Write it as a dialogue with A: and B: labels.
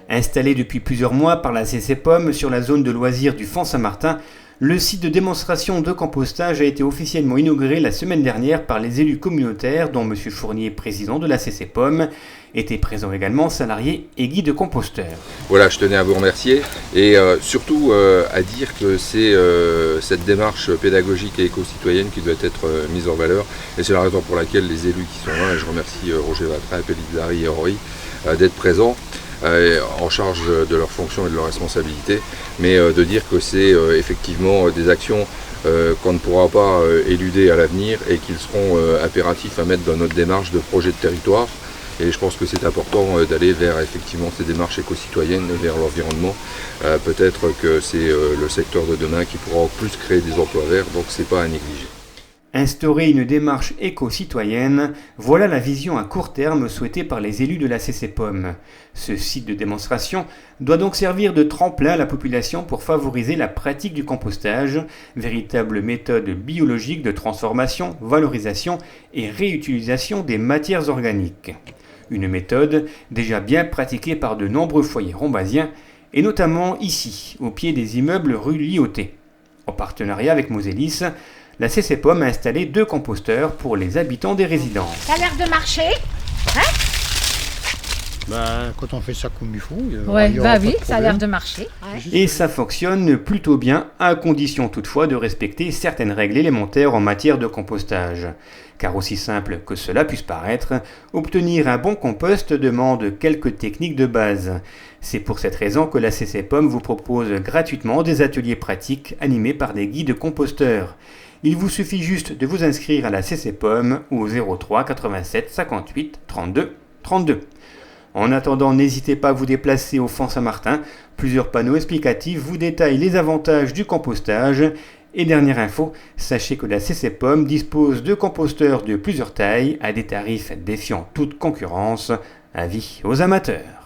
A: Installé depuis plusieurs mois par la CCPOM sur la zone de loisirs du Font Saint-Martin, le site de démonstration de compostage a été officiellement inauguré la semaine dernière par les élus communautaires, dont M. Fournier, président de la CCPOM. Étaient présents également salariés et guides composteurs.
B: Voilà, je tenais à vous remercier et surtout à dire que c'est cette démarche pédagogique et éco-citoyenne qui doit être mise en valeur. Et c'est la raison pour laquelle les élus qui sont là, et je remercie Roger Vatrin, Pellizzari et Rory d'être présents, en charge de leurs fonctions et de leurs responsabilités, mais de dire que c'est effectivement des actions qu'on ne pourra pas éluder à l'avenir et qu'ils seront impératifs à mettre dans notre démarche de projet de territoire. Et je pense que c'est important d'aller vers effectivement ces démarches éco-citoyennes, vers l'environnement. Peut-être que c'est le secteur de demain qui pourra en plus créer des emplois verts, donc c'est pas à négliger.
A: Instaurer une démarche éco-citoyenne, voilà la vision à court terme souhaitée par les élus de la CCPOM. Ce site de démonstration doit donc servir de tremplin à la population pour favoriser la pratique du compostage, véritable méthode biologique de transformation, valorisation et réutilisation des matières organiques. Une méthode déjà bien pratiquée par de nombreux foyers rombasiens, et notamment ici, au pied des immeubles rue Lyoté. En partenariat avec Moselis, la CCPOM a installé 2 composteurs pour les habitants des résidences.
C: Ça a l'air de marcher, hein?
D: Quand on fait ça comme il faut,
C: oui, ça a l'air de marcher. Ouais.
A: Et ça fonctionne plutôt bien, à condition toutefois de respecter certaines règles élémentaires en matière de compostage. Car aussi simple que cela puisse paraître, obtenir un bon compost demande quelques techniques de base. C'est pour cette raison que la CCPOM vous propose gratuitement des ateliers pratiques animés par des guides composteurs. Il vous suffit juste de vous inscrire à la CCPOM au 03 87 58 32 32. En attendant, n'hésitez pas à vous déplacer au Font Saint-Martin. Plusieurs panneaux explicatifs vous détaillent les avantages du compostage. Et dernière info, sachez que la CCPOM dispose de composteurs de plusieurs tailles à des tarifs défiant toute concurrence. Avis aux amateurs.